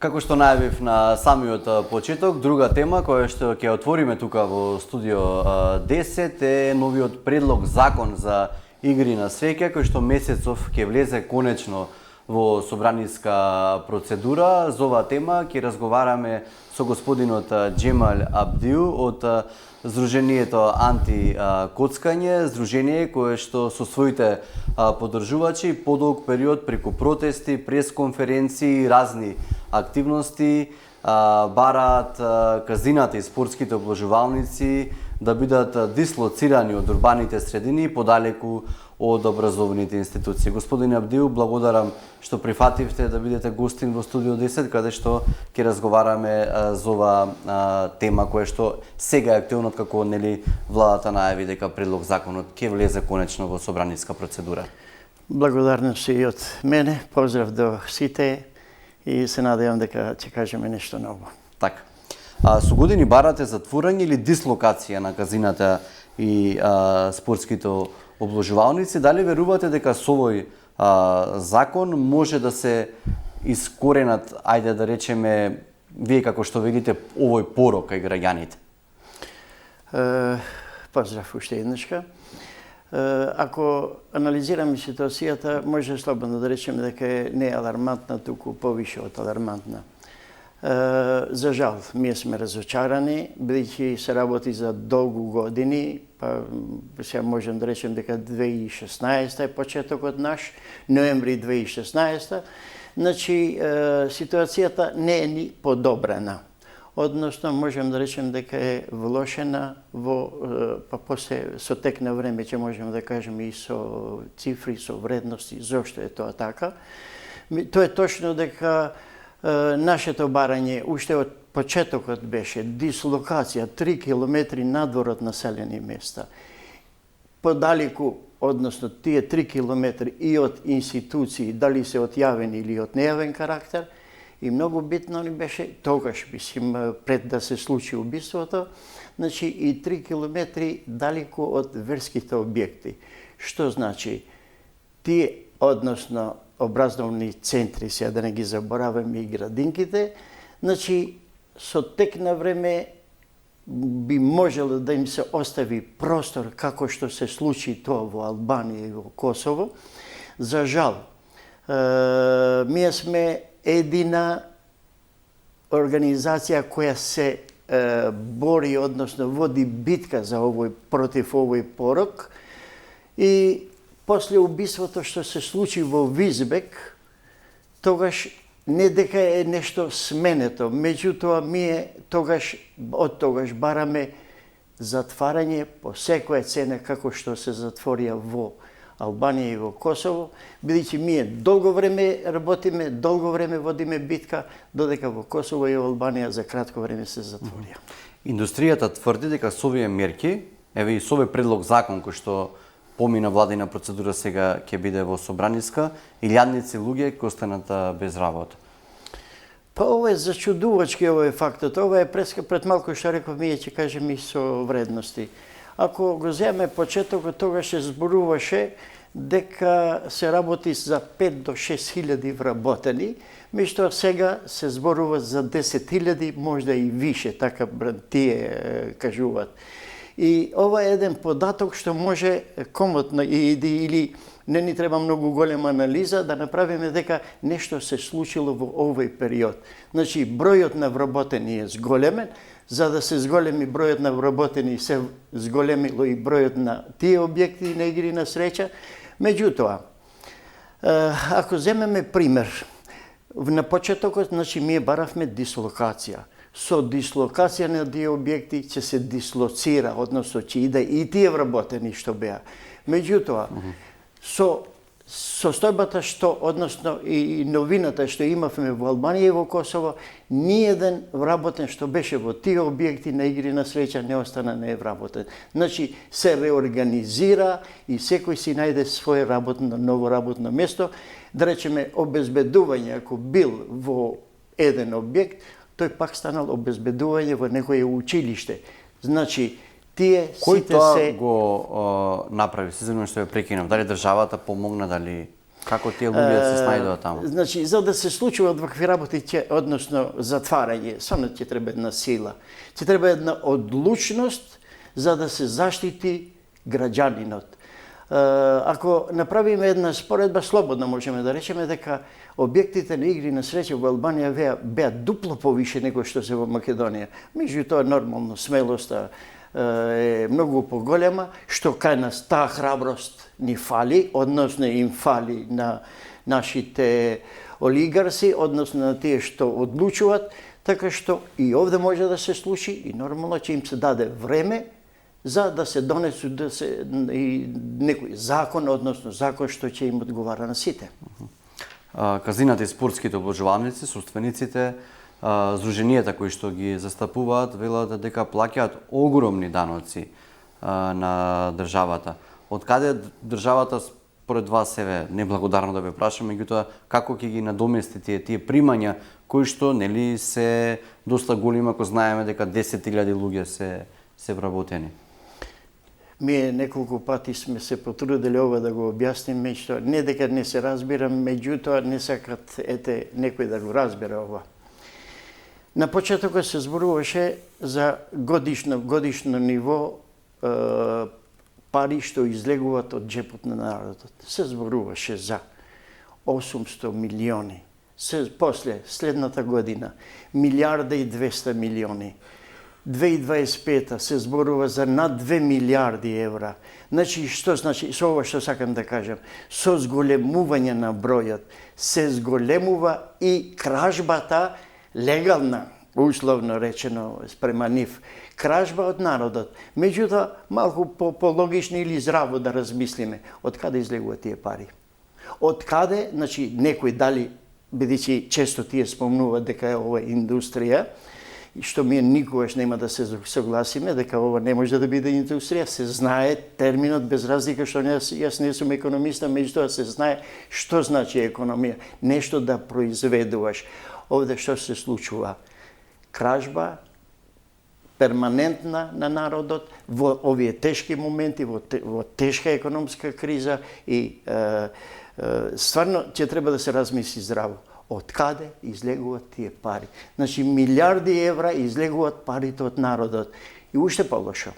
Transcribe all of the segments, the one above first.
Како што најавив на самиот почеток, друга тема која што ќе отвориме тука во студио 10 е новиот предлог закон за игри на среќа кој што месецов ќе влезе конечно во собраниска процедура. За оваа тема ќе разговараме со господинот Џемал Абдиу од Здруженијето Анти-коцкање, здружение кое што со своите поддржувачи подолг период преку протести, пресконференции и разни активности бараат казината и спортските обложувалници да бидат дислоцирани од урбаните средини подалеку од образовните институции. Господин Абдиу, благодарам што прифативте да бидете гостин во студио 10, каде што ќе разговараме за оваа тема која што сега е актуелна како владата најави дека предлог законот ќе влезе конечно во собраниска процедура. Благодарности и од мене, поздрав до сите и се надевам дека ќе кажеме нешто ново. Така. Со години барате затворање или дислокација на казината и спортските обложувалници. Дали верувате дека со овој закон може да се искоренат, ајде да речеме, вие како што видите овој порок кај граѓаните? Поздрав уште еднашка. Ако анализираме ситуацијата, може слободно да речеме дека не е алармантна, туку повише од алармантна. За жал, ние сме разочарани, бидејќи се работи за долгу години, па сега можем да речем дека 2016 е почетокот наш, ноември 2016, значи ситуацијата не е ни подобрена. Односно, можем да речем дека е влошена во, па после со тек на време ќе можеме да кажеме и со цифри, со вредности, зошто е тоа така. Тоа е точно дека нашето барање уште од почетокот беше дислокација 3 километри надвор од населени места. Подалеку, односно тие 3 километри и од институции, дали се од јавен или од нејавен карактер, и многу битно ни беше тогаш, мислим, пред да се случи убиството, значи и 3 километри далеку од верските објекти. Што значи? Тие, односно, образовни центри, сега да не ги забораваме и градинките, значи со тек на време би можело да им се остави простор како што се случи тоа во Албанија и во Косово. За жал, ние сме едина организација која се бори, односно води битка за против овој порок и после убиството што се случи во Визбек, тогаш не дека е нешто сменето, меѓутоа ние од тогаш бараме затварање по секоја цена како што се затворија во Албанија и во Косово, бидејќи ние долго време работиме, долго време водиме битка, додека во Косово и во Албанија за кратко време се затворија. Индустријата тврди дека со овие мерки, еве и со овој предлог закон кој што помина владина процедура сега ќе биде во собраниска, илјадници луѓе ќе останат без работа. Па ова е зачудувачки, ова е фактот. Ова е пред малку што реков, ние ќе кажеме и со вредности. Ако го земеме почетокот, тогаш се зборуваше дека се работи за 5 до 6 хиляди вработени, меѓутоа сега се зборува за 10 хиляди, можда и више, така тие кажуваат. И ова е еден податок што може комотно или не ни треба многу голема анализа да направиме дека нешто се случило во овој период. Значи, бројот на вработени е зголемен, за да се зголеми бројот на вработени се зголемило и бројот на тие објекти на игри на среќа. Меѓутоа, ако земеме пример, на почетокот, значи, ние баравме дислокација. Со дислокација на тие објекти ќе се дислоцира, односно ќе иде и тие вработени што беа. Меѓутоа, со состојбата што, односно и новината што имавме во Албанија и во Косово, ниеден вработен што беше во тие објекти на игри на среќа не остана невработен. Значи, се реорганизира и секој си најде свое ново работно место. Да речеме, обезбедување, ако бил во еден објект, тој пак станал обезбедување во некое училиште. Значи, тие Кој сите тоа се го направи? Се земно што ја прекинав. Дали државата помогна, дали Како тие луѓе се снајдуваат таму? Значи, за да се случуваат вакви работи, односно затварање, само ќе треба една сила. Ќе треба една одлучност за да се заштити граѓанинот. Ако направиме една споредба, слободно можеме да речеме дека објектите на игри на среќа во Албанија беа дупло повише него што се во Македонија. Меѓутоа, нормално, смелоста е многу поголема, што кај нас таа храброст ни фали, односно им фали на нашите олигарси, односно на тие што одлучуваат, така што и овде може да се случи и нормално ќе им се даде време за да се донесу и некој закон, односно закон што ќе им одговара на сите. Казината и спортските обложувалници, собствениците, здруженијата кои што ги застапуваат, велат дека плаќаат огромни даноци на државата. Од каде државата според вас еве неблагодарно да ве прашам, меѓутоа како ќе ги надомести тие примања кои што нели се доста големи, ако знаеме дека 10.000 луѓе се вработени? Ние неколку пати сме се потрудили ова да го објасниме, што не дека не се разбира, меѓутоа не сакат некој да го разбере ова. На почетокот се зборуваше за годишно ниво пари што излегуваат од џепот на народот. Се зборуваше за 800 милиони. После, следната година, 1.200 милиони. 2025 се зборува за над 2 милиарди евра. Значи, што значи, со ова што сакам да кажам, со зголемување на бројот се зголемува и кражбата легална, условно речено спрема нив, кражба од народот. Меѓутоа, малку по-логично или здраво да размислиме, од каде излегуваат тие пари? Од каде, значи, некој дали, бидејќи често тие спомнуваат дека е ова индустрија, и што ние никогаш нема да се согласиме дека ова не може да биде индустрија, се знае терминот без разлика што јас не сум економиста, меѓутоа се знае што значи економија, нешто да произведуваш. Овде што се случува? Кражба перманентна на народот во овие тешки моменти, во тешка економска криза и стварно ќе треба да се размисли здраво. Од каде излегуваат тие пари? Значи, милиарди евра излегуваат парите од народот. И уште полошо.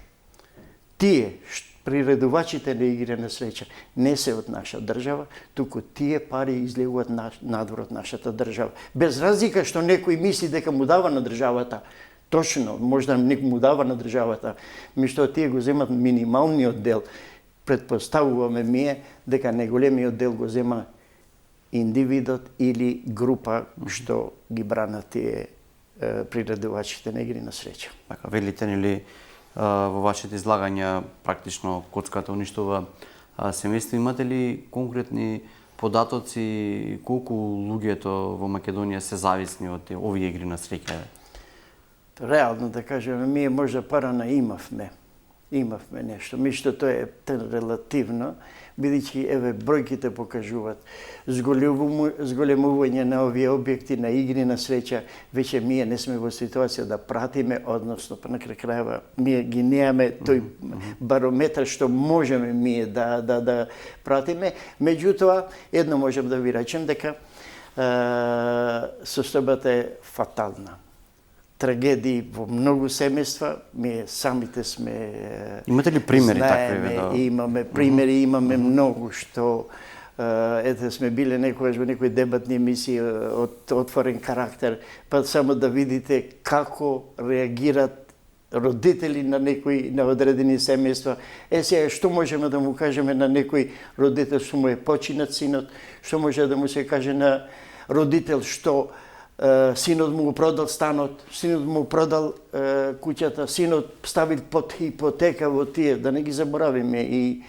Тие приредувачите на игри на среќа не се од наша држава, туку тие пари излегуваат надвор од нашата држава. Без разлика што некој мисли дека му дава на државата, точно, можда некој му дава на државата, меѓутоа тие го земат минималниот дел. Предпоставуваме ние дека најголемиот дел го зема индивидот или група што ги бранат тие приредувачите на игри на среќа. Така, велите нели во вашите излагања практично коцката уништува семејство. Имате ли конкретни податоци колку луѓето во Македонија се зависни од овие игри на среќа? Реално да кажеме, ние можда парана имавме нешто, меѓутоа тоа е релативно, бидејќи еве бројките покажуваат зголемување на овие објекти на игри на среќа, веќе ние не сме во ситуација да пратиме, односно на крајава ние ги немаме тој барометар што можеме ние да пратиме, меѓутоа едно можам да ви речем дека состојбата е фатална. Трагедии во многу семејства, ние самите сме... Имате ли примери такви? Имаме примери, имаме многу што... Ете, сме биле некојаш во некои дебатни емисии од отворен карактер, па само да видите како реагират родители на одредени семејства. Сега, што можеме да му кажеме на некој родител што му е починат синот, што може да му се каже на родител што синот му го продал станот, синот му продал куќата, синот ставил под хипотека во тие, да не ги заборавиме и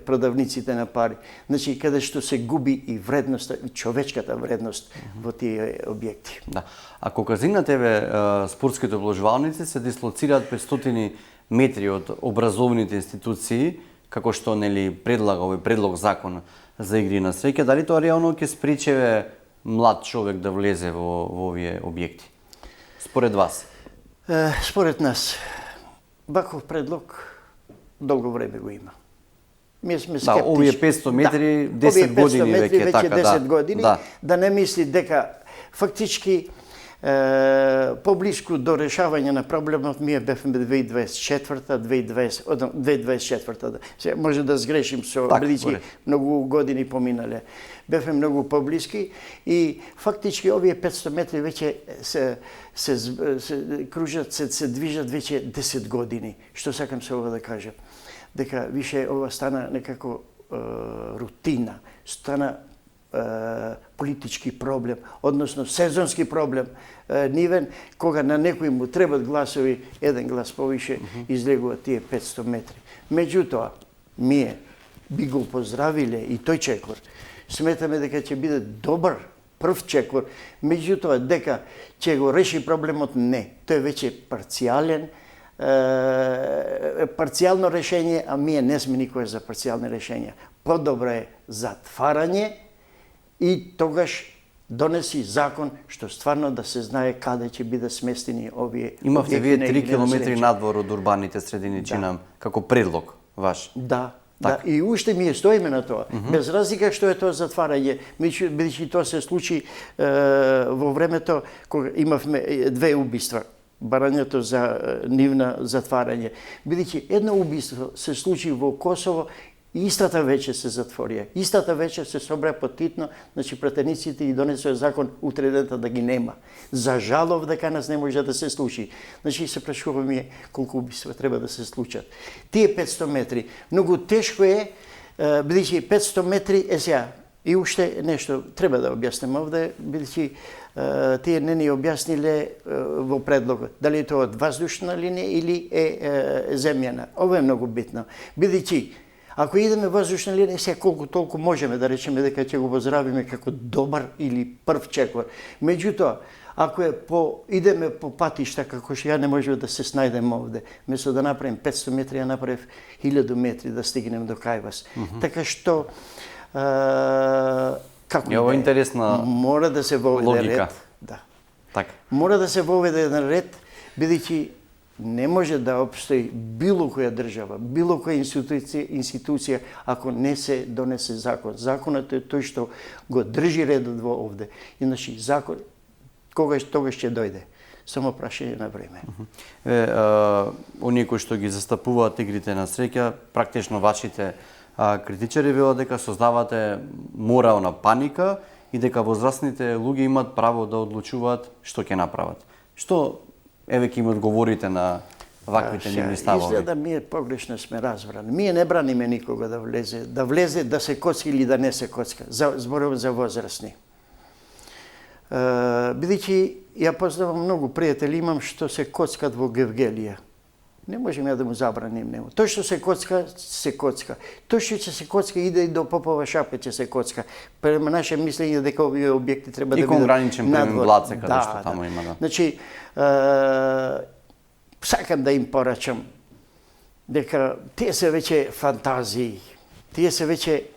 продавниците на пари. Значи, каде што се губи и вредноста, и човечката вредност во тие објекти. Да. Ако казината спортските обложувалници се дислоцираат 500 метри од образовните институции, како што нели предлага овој предлог закон за игри на среќа, дали тоа реално ќе спречи млад човек да влезе во овие објекти? Според вас? Според нас, ваков предлог долго време го има. Ние сме Да, скептични. овие 500 метри 10 години веќе така, 10 години, да. да не мисли дека фактички поблиску до решавање на проблемот ние бевме 2024-та, 2024-та. Се може да сгрешим со бидејќи многу години поминале. Бевме многу поблиски и фактички овие 500 метри веќе се кружат, се движат веќе 10 години. Што сакам се ова да кажам? Дека више ова стана некако рутина, стана политички проблем, односно сезонски проблем, нивен, кога на некој му требат гласови, еден глас повише, излегуваат тие 500 метри. Меѓутоа, ние би го поздравиле и тој чекор. Сметаме дека ќе биде добар прв чекор, меѓутоа дека ќе го реши проблемот, не. Тој веќе парцијално решење, а ние не сме никој за парцијални решења. Подобро е затварање и тогаш донеси закон што стварно да се знае каде ќе биде сместени овие. Имавте вие 3 километри надвор од урбаните средини, чинам, како предлог ваш. Да. Да, и уште ми стоиме на тоа. Без разлика што е тоа затварање, бидејќи тоа се случи во времето кога имавме 2 убиства, барањето за нивна затварање. Бидејќи едно убиство се случи во Косово, истата вече се затворија. Истата вече се собра потитно, значи пратениците и донесоа закон утре дента да ги нема. За жалов дека нас не може да се случи. Значи се прашуваме колку убиства треба да се случат. Тие 500 метри, многу тешко е, бидејќи 500 метри е сега. И уште нешто треба да објаснам овде, бидејќи тие не ни објасниле во предлогот. Дали е тоа од воздушна линија или е земјана. Ова е многу битно. Бидејќи ако идеме воздушна линија, сега колку толку можеме да речеме дека ќе го поздравиме како добар или прв чекор. Меѓутоа, ако идеме по патишта како што ја не можеме да се снајдем овде, место да направим 500 метри, ја направив 1000 метри да стигнем до кај вас. Така што како е ова интересна мора да се воведе ред. Да. Така. Мора да се воведе еден ред, бидејќи не може да обстои било која држава, било која институција ако не се донесе закон. Законот е тој што го држи редот во овде. Иначе закон тогаш ќе дојде. Само прашање на време. Оние кои што ги застапуваат игрите на среќа, практично вашите критичари велат дека создавате морална паника и дека возрастните луѓе имаат право да одлучуваат што ќе направат. Што еве ќе им одговорите на ваквите нивни ставови? Изгледа ние погрешно сме разбрани. Ние не браниме никога да влезе, да се коцка или да не се коцка. Зборувам за возрастни. Бидејќи ја познавам многу пријатели имам што се коцкат во Гевгелија. Не можеме да му забраним него. Тој што се коцка, се коцка. Тој што ќе се коцка иде и до Попова шапка ќе се коцка. Према наше мислење дека овие објекти треба да бидат граничен премин Блаце каде што таму има, да. Значи, сакам да им порачам дека тие се веќе фантазии. Тие се веќе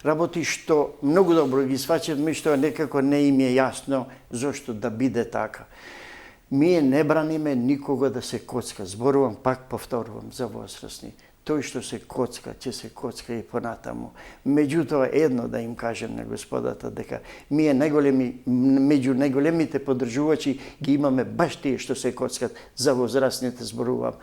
работи што многу добро ги сваќат, меѓутоа некако не им е јасно зошто да биде така. Ние не браниме никога да се коцка. Зборувам, пак повторувам за возрастни. Тој што се коцка, ќе се коцка и понатаму. Меѓутоа, едно да им кажем на господата, дека ние меѓу најголемите поддржувачи ги имаме баш тие што се коцкат, за возрастните зборувам.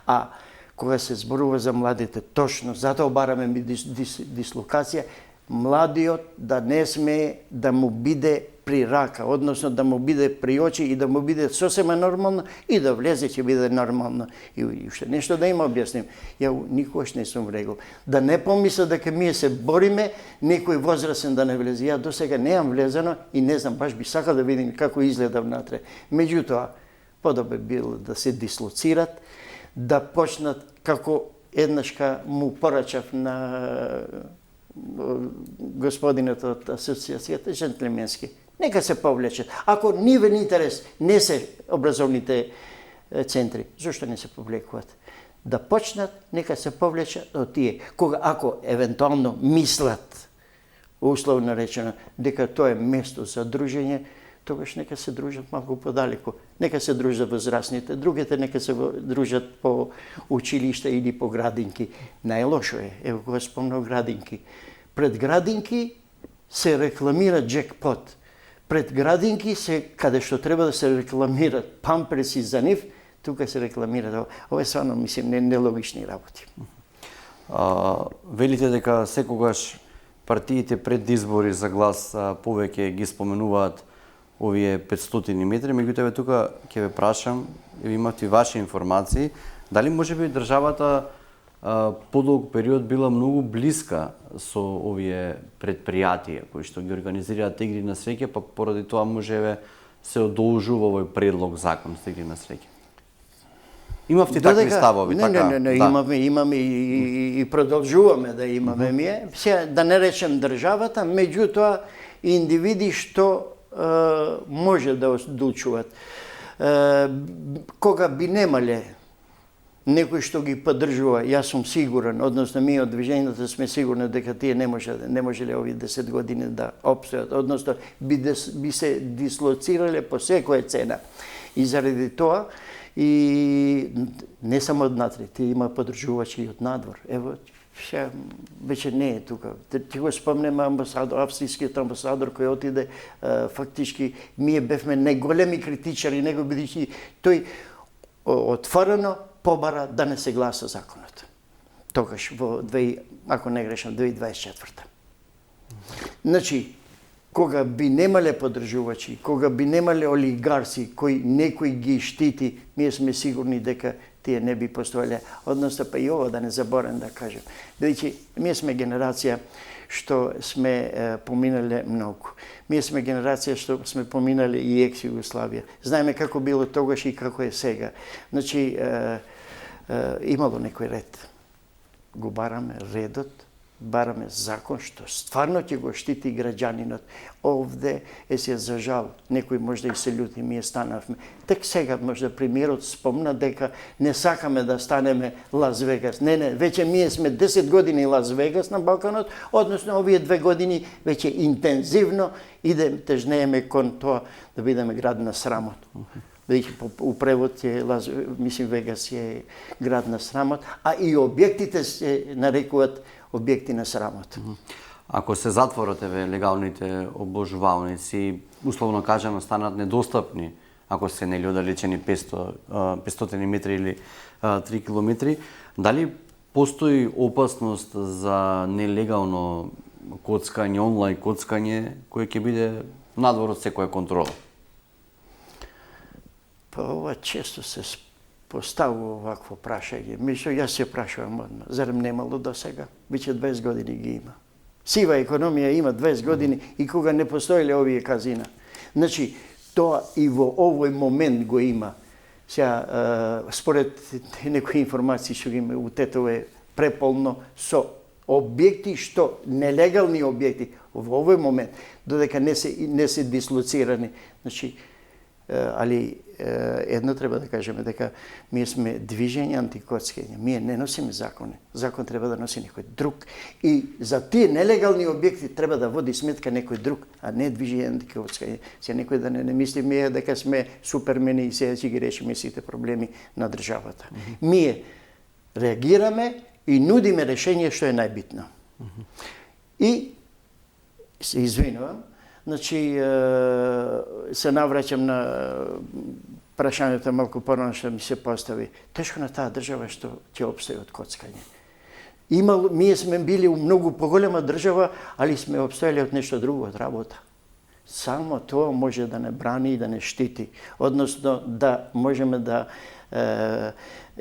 А кога се зборува за младите, точно, затоа бараме дислокација, младиот да не смее да му биде при рака, односно да му биде при очи и да му биде сосема нормално и да влезе ќе биде нормално. И уште нешто да им објасним. Ја никогаш не сум рекол. Да не помисля дека ние се бориме некој возрастен да не влезе. Ја досега неам влезено и не знам, баш би сакал да видим како изгледа внатре. Меѓутоа, подобро било да се дислоцират, да почнат како еднашка му порачав на господинот од асоциацијата джентлеменски. Нека се повлечат. Ако нивен интерес не се образовните центри, зошто не се повлекуваат? Да почнат, нека се повлечат од тие. Ако евентуално мислат, условно речено, дека тоа е место за дружење, тогаш нека се дружат малку подалеку. Нека се дружат возрастните, другите нека се дружат по училишта или по градинки. Најлошо е, ево кога спомнав градинки. Пред градинки се рекламира джекпот. Пред градинки се, каде што треба да се рекламират памперси за нив, тука се рекламира. Ова е стварно, мислим, нелогични работи. Велите дека секогаш партиите пред избори за глас повеќе ги споменуваат овие 500 метри, меѓутоа тука ќе ве прашам, имате ваши информации, дали можеби државата подолг период била многу блиска со овие предпријатија кои што ги организираат игри на среќа, па поради тоа можеве се одолжува овој предлог закон за игри на среќа. Имавте такви ставови, така? Не, имаме и продолжуваме да имаме ние. Сега, да не речем државата, меѓутоа индивиди што може да одлучуваат. Кога би немале некој што ги поддржува, јас сум сигурен, односно ние од движењето сме сигурни дека тие не можеле овие 10 години да опстојат, односно би се дислоцирале по секоја цена. И заради тоа, и не само од натре, тие има поддржувачи и од надвор. Ево, ше, веќе не е тука. Ти го спомнем австријскиот амбасадор кој отиде, фактички, ние бевме најголеми критичари, него бидејќи тој отворено побара да не се гласа законот. Тогаш во ако не грешам, 2024. Значи, кога би немале поддржувачи, кога би немале олигарси кои некој ги штити, ние сме сигурни дека тие не би постоеле. Односно, па и ова да не заборам да кажем. Бидејќи, ние сме генерација што сме поминале многу. Ние сме генерација што сме поминали и екс-Југославија. Знаеме како било тогаш и како е сега. Значи, имало некој ред. Го бараме редот, бараме закон што стварно ќе го штити граѓанинот. Овде се за жал, некој може да и се љути, ние станавме. Тек сега може да премиерот спомна дека не сакаме да станеме Лас Вегас. Не, веќе ние сме 10 години Лас Вегас на Балканот, односно овие 2 години веќе интензивно тежнееме кон тоа да бидеме град на срамот. Бидејќи у превод е Вегас е град на срамот, а и објектите се нарекуваат објекти на срамот. Ако се затворат легалните обложувалници, условно кажано станат недостапни, ако се нели оддалечени 500 метри или 3 километри, дали постои опасност за нелегално коцкање, онлайн коцкање, кое ќе биде надвор од секоја контрола? Па ова често се поставува овакво прашање. Мисло, јас се прашувам одма. Зарем немало до сега? Веќе 20 години ги има. Сива економија има 20 години и кога не постоеле овие казина. Значи, тоа и во овој момент го има. Сега, според некои информации што ги има у Тетово преполно со објекти што нелегални објекти во овој момент, додека не се дислоцирани. Значи, али едно треба да кажеме дека ние сме движење антикоцкање. Ние не носиме закони. Закон треба да носи некој друг. И за тие нелегални објекти треба да води сметка некој друг, а не движење антикоцкање. Се некој да не мисли ние дека сме супермени и сега ќе ги решиме сите проблеми на државата. Ние реагираме и нудиме решение што е најбитно. И се извинувам, значи, се навраќам на прашањето малку порано што ми се постави. Тешко на таа држава што ќе опстои од коцкање. Ние сме били у многу поголема држава, али сме опстојали од нешто друго, од работа. Само тоа може да не брани и да не штити. Односно, да можеме да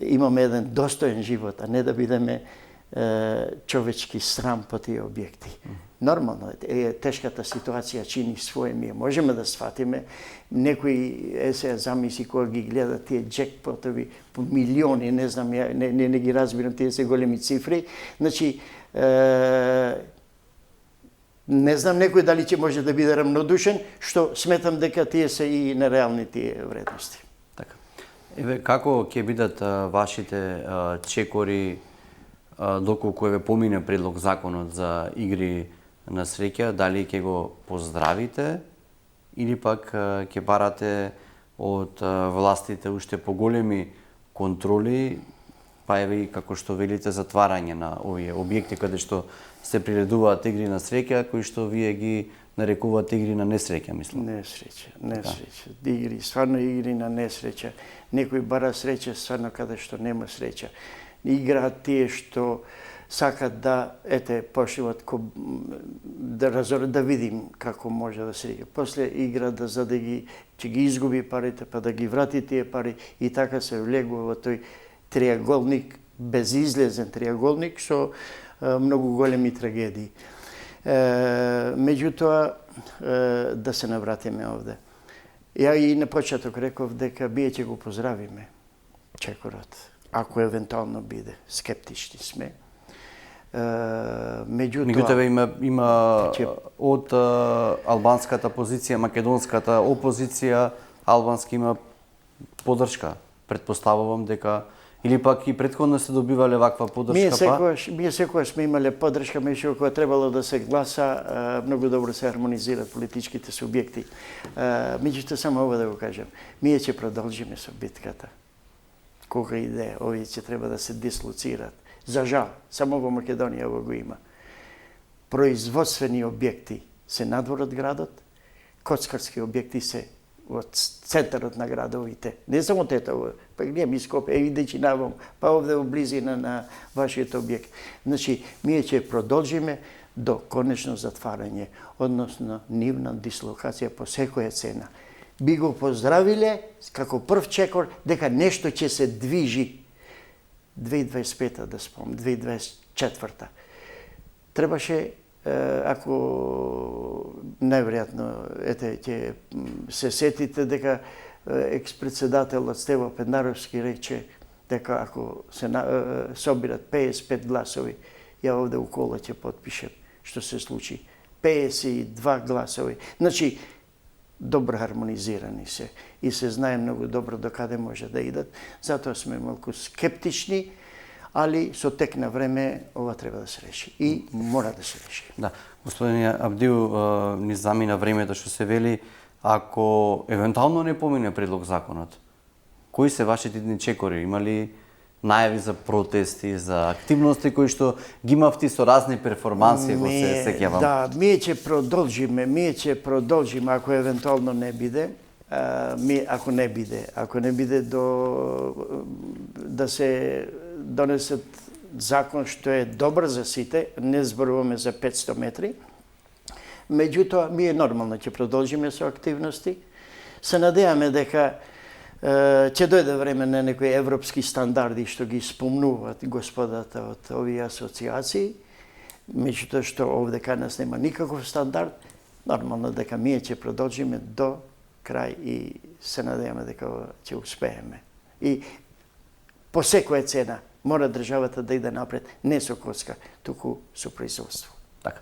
имаме еден достоен живот, а не да бидеме човечки срам по тие објекти. Нормално е, тешката ситуација чини своје, ние можеме да сватиме. Некои се замисли кога ги гледа тие джекпотови по милиони, не знам, не ги разбирам, тие се големи цифри. Значи, не знам некој дали ќе може да биде рамнодушен, што сметам дека тие се и нереални тие вредности. Така. Еве, како ќе бидат вашите чекори доколку еве помине предлог законот за игри на среќа, дали ќе го поздравите или пак ќе барате од властите уште поголеми контроли, па еве и како што велите затварање на овие објекти каде што се приредуваат игри на среќа, кои што вие ги нарекуваат игри на несреќа, мислам. Несреќа. Игри, стварно игри на несреќа. Некој бара среќа стварно каде што нема среќа. Играат тие што сакат да пошливат да видим како може да се игра. После игра за да ќе ги изгуби парите, па да ги врати тие пари и така се влегува во тој триаголник, безизлезен триаголник со многу големи трагедии. Меѓутоа, да се навратиме овде. Ја и на почеток реков дека ние ќе го поздравиме чекорот, ако евентуално биде. Скептични сме. Меѓутоа има од албанската позиција, македонската опозиција, албански има поддршка. Предпоставувам дека или пак и претходно се добивале ваква поддршка, Ние секогаш сме имале поддршка, меѓу кога требало да се гласа, многу добро се хармонизираат политичките субјекти. Меѓутоа, само ова да го кажам, ние ќе продолжиме со битката. Кога иде, овие ќе треба да се дислоцираат. За жал, само во Македонија го има. Производствени објекти се надвор од градот, коцкарски објекти се во центарот на градовите. Не само Тетово, па ние ми Скопје, идејќи навам, па овде во близина на вашиот објект. Значи, ние ќе продолжиме до конечно затварање, односно нивна дислокација по секоја цена. Би го поздравиле како прв чекор дека нешто ќе се движи 2025 да спомнам, 2024. Требаше, ако најверојатно, ќе се сетите дека екс-председателот Стево Пендаровски рече дека ако се собират 55 гласови, ја овде уколо ќе потпишем, што се случи. 52 гласови. Значи, добро хармонизирани се и се знае многу добро до каде може да идат. Затоа сме малку скептични, али со тек на време ова треба да се реши и мора да се реши. Да, господин Абдил, ни замина времето што се вели, ако евентуално не помине предлог законот, кои се вашите идни чекори? Има ли најави за протести, за активности кои што ги имавте со разни перформанси, ако се сеќавам? Да, ние ќе продолжиме ако евентуално не биде, ако не биде да се донесет закон што е добар за сите, не зборуваме за 500 метри. Меѓутоа, ние нормално ќе продолжиме со активности. Се надеваме дека ќе дојде време на некои европски стандарди што ги спомнуваат господата од овие асоциации, меѓутоа што овде кај нас нема никаков стандард, нормално дека ние ќе продолжиме до крај и се надеваме дека ќе успееме. И по секоја цена мора државата да иде напред, не со коцка, туку со производство. Така.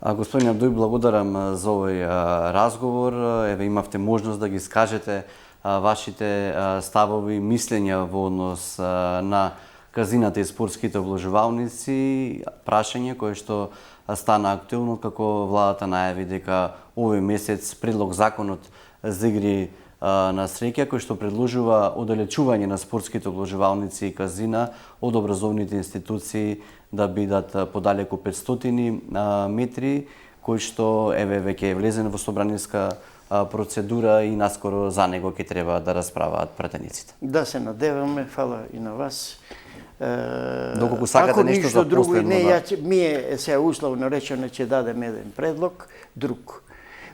Господин Абдуј, благодарам за овој разговор. Еве имавте можност да ги скажете вашите ставови, мислења во однос на казината и спортските обложувалници, прашање кое што стана актуелно како владата најави дека овој месец предлог законот за игри на среќа кој што предложува оддалечување на спортските обложувалници и казина од образовните институции да бидат подалеку 500 метри, кој што еве веќе е влезен во собраниска процедура и наскоро за него ќе треба да расправаат пратениците. Да се надеваме, фала и на вас. Доколку сакате нешто за последно, ние се условно речено ќе дадеме еден предлог, друг.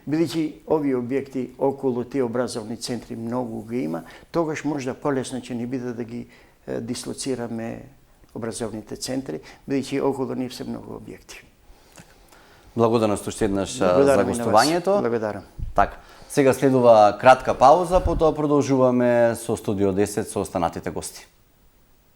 Бидејќи овие објекти околу тие образовни центри многу ги има, тогаш можда полесно ќе ни биде да ги дислоцираме образовните центри, бидејќи околу нив се многу објекти. Благодарност уште еднаш за гостувањето. Благодарам. Така, сега следува кратка пауза, потоа продолжуваме со Студио 10 со останатите гости.